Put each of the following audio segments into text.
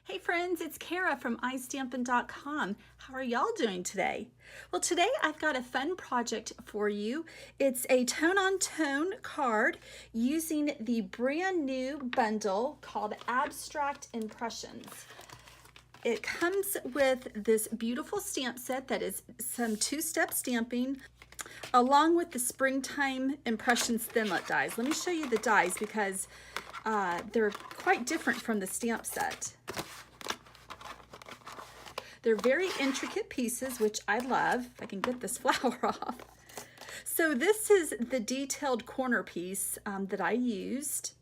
Hey friends, it's Kara from iStampin.com. How are y'all doing today? Well, today I've got a fun project for you. It's a tone-on-tone card using the brand new bundle called Abstract Impressions. It comes with this beautiful stamp set that is some two-step stamping along with the Springtime Impressions Thinlet dies. Let me show you the dies because they're quite different from the stamp set. They're very intricate pieces, which I love. If I can get this flower off. So this is the detailed corner piece that I used.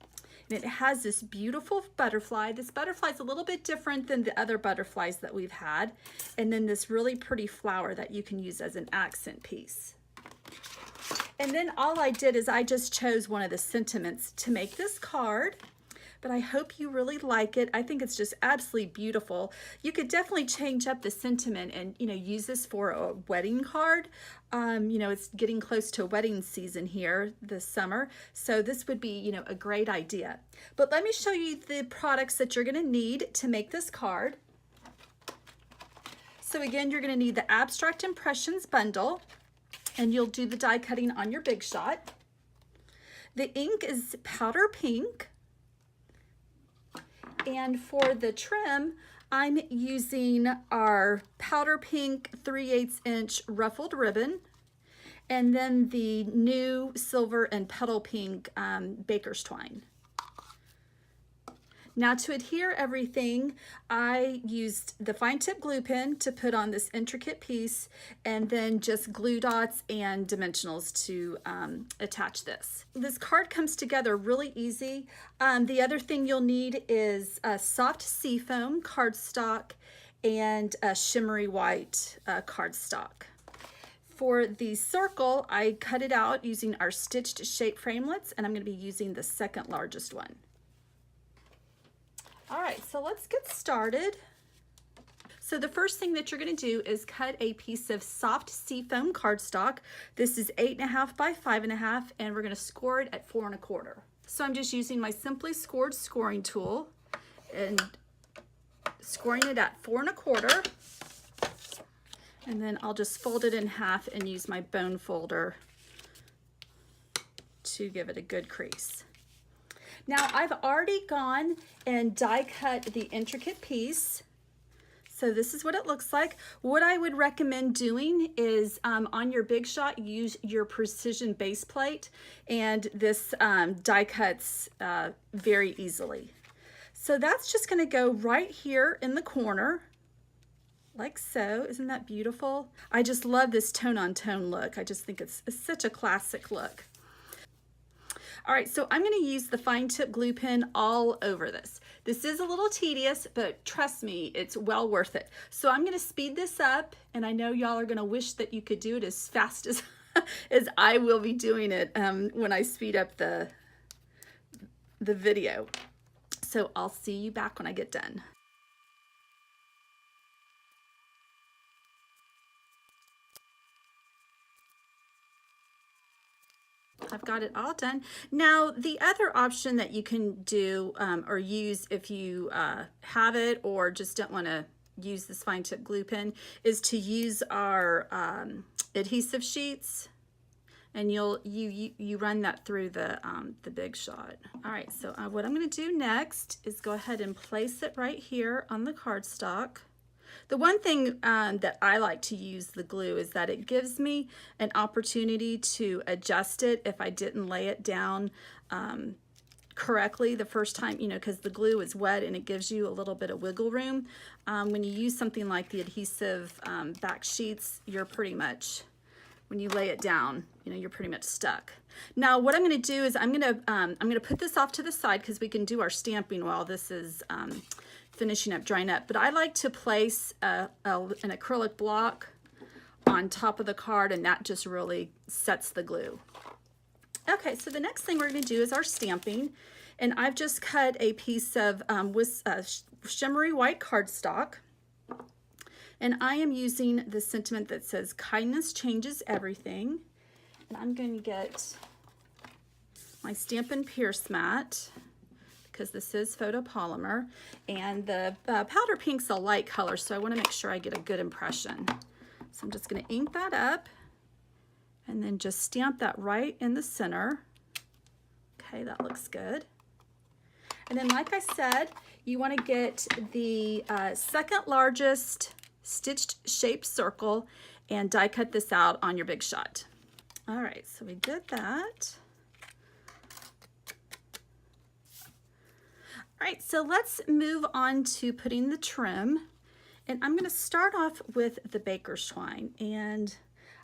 And it has this beautiful butterfly. This butterfly is a little bit different than the other butterflies that we've had. And then this really pretty flower that you can use as an accent piece. And then all I did is I just chose one of the sentiments to make this card. But I hope you really like it. I think it's just absolutely beautiful. You could definitely change up the sentiment and, use this for a wedding card. It's getting close to wedding season here this summer. So this would be, a great idea. But let me show you the products that you're gonna need to make this card. So again, you're gonna need the Abstract Impressions bundle, and you'll do the die cutting on your Big Shot. The ink is powder pink. And for the trim, I'm using our powder pink 3/8 inch ruffled ribbon, and then the new silver and petal pink baker's twine. Now to adhere everything, I used the fine tip glue pen to put on this intricate piece, and then just glue dots and dimensionals to attach this. This card comes together really easy. The other thing you'll need is a soft seafoam cardstock and a shimmery white cardstock. For the circle, I cut it out using our stitched shape framelits, and I'm going to be using the second largest one. All right, so let's get started. So the first thing that you're gonna do is cut a piece of soft seafoam cardstock. This is 8.5 by 5.5, and we're gonna score it at 4 1/4. So I'm just using my Simply Scored scoring tool and scoring it at 4 1/4. And then I'll just fold it in half and use my bone folder to give it a good crease. Now I've already gone and die cut the intricate piece. So this is what it looks like. What I would recommend doing is on your Big Shot, use your precision base plate, and this die cuts very easily. So that's just gonna go right here in the corner, like so. Isn't that beautiful? I just love this tone-on-tone look. I just think it's such a classic look. All right, so I'm gonna use the fine tip glue pen all over this. This is a little tedious, but trust me, it's well worth it. So I'm gonna speed this up, and I know y'all are gonna wish that you could do it as fast as, as I will be doing it when I speed up the video. So I'll see you back when I get done. I've got it all done. Now, the other option that you can do or use if you have it or just don't want to use this fine tip glue pen is to use our adhesive sheets, and you run that through the Big Shot. All right, so what I'm going to do next is go ahead and place it right here on the cardstock. The one thing that I like to use the glue is that it gives me an opportunity to adjust it if I didn't lay it down correctly the first time, because the glue is wet and it gives you a little bit of wiggle room. When you use something like the adhesive back sheets, you're pretty much, when you lay it down, you're pretty much stuck. Now what I'm going to do is I'm going to put this off to the side because we can do our stamping while this is finishing up, drying up. But I like to place an acrylic block on top of the card, and that just really sets the glue. Okay, so the next thing we're going to do is our stamping, and I've just cut a piece of shimmery white cardstock, and I am using the sentiment that says kindness changes everything. And I'm going to get my Stampin' Pierce mat, because this is photopolymer, and the powder pink's a light color, so I want to make sure I get a good impression. So I'm just going to ink that up and then just stamp that right in the center. Okay, that looks good. And then, like I said, you want to get the second largest stitched shaped circle and die cut this out on your Big Shot. All right, so we did that. All right, so let's move on to putting the trim. And I'm gonna start off with the baker's twine, and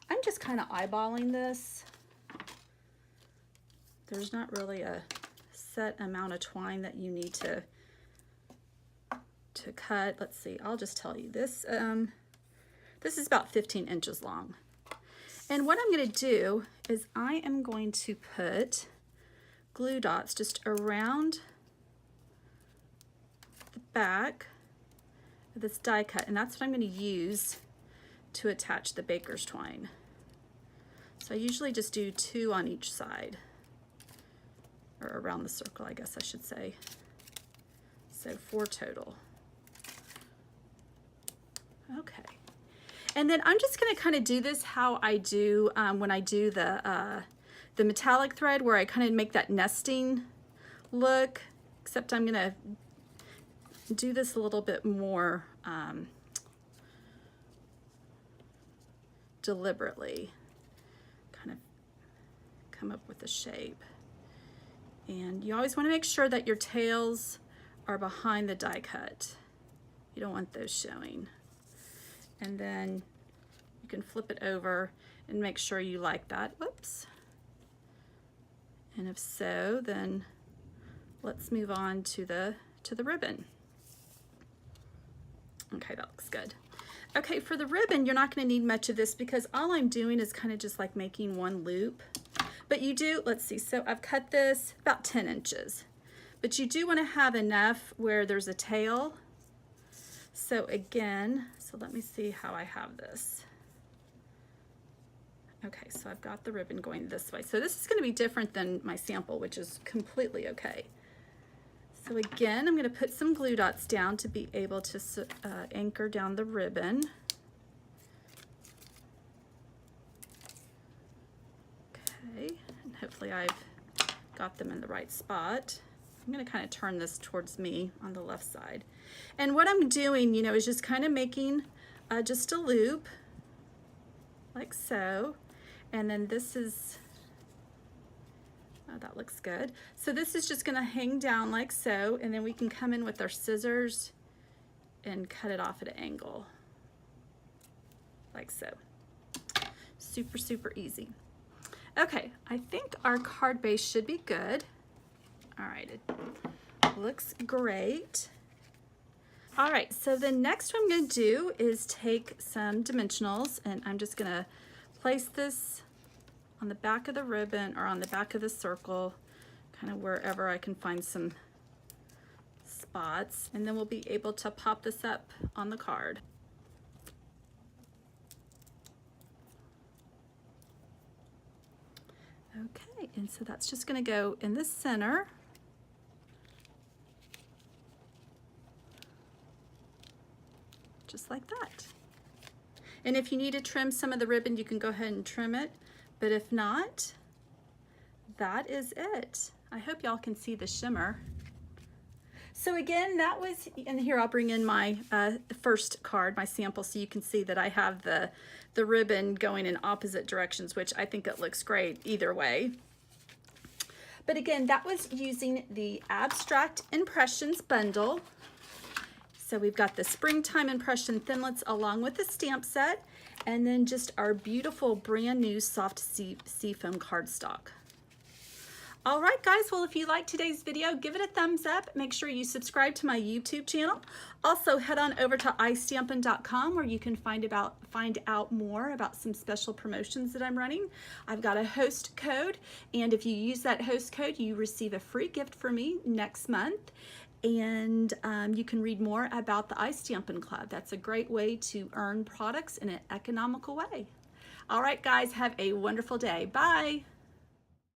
I'm just kind of eyeballing this. There's not really a set amount of twine that you need to cut. Let's see, I'll just tell you this. This is about 15 inches long. And what I'm gonna do is I am going to put glue dots just around the back of this die cut, and that's what I'm going to use to attach the baker's twine. So I usually just do 2 on each side, or around the circle, I guess I should say. So 4 total. Okay. And then I'm just going to kind of do this how I do when I do the metallic thread, where I kind of make that nesting look, except I'm going to do this a little bit more deliberately, kind of come up with a shape. And you always want to make sure that your tails are behind the die cut. You don't want those showing. And then you can flip it over and make sure you like that. Whoops. And if so, then let's move on to the ribbon. Okay, that looks good. Okay, for the ribbon, you're not going to need much of this because all I'm doing is kind of just like making one loop. But you do, let's see, so I've cut this about 10 inches. But you do want to have enough where there's a tail. So again, so let me see how I have this. Okay, so I've got the ribbon going this way. So this is going to be different than my sample, which is completely okay. So again, I'm going to put some glue dots down to be able to anchor down the ribbon. Okay, and hopefully I've got them in the right spot. I'm going to kind of turn this towards me on the left side. And what I'm doing, you know, is just kind of making just a loop like so. And then this is, oh, that looks good. So this is just going to hang down like so, and then we can come in with our scissors and cut it off at an angle like so. Super, super easy. Okay, I think our card base should be good. All right, it looks great. All right, so the next one I'm going to do is take some dimensionals, and I'm just going to place this on the back of the ribbon or on the back of the circle, kind of wherever I can find some spots, and then we'll be able to pop this up on the card. Okay, and so that's just going to go in the center. Just like that. And if you need to trim some of the ribbon, you can go ahead and trim it. But if not, that is it. I hope y'all can see the shimmer. So again, that was, and here I'll bring in my first card, my sample, so you can see that I have the ribbon going in opposite directions, which I think it looks great either way. But again, that was using the Abstract Impressions bundle. So we've got the Springtime Impression Thinlits along with the stamp set, and then just our beautiful brand new soft seafoam cardstock. All right, guys, well, if you liked today's video, give it a thumbs up. Make sure you subscribe to my YouTube channel. Also, head on over to istampin.com where you can find out more about some special promotions that I'm running. I've got a host code, and if you use that host code, you receive a free gift from me next month. And you can read more about the iStampin Club. That's a great way to earn products in an economical way. All right, guys, have a wonderful day. Bye.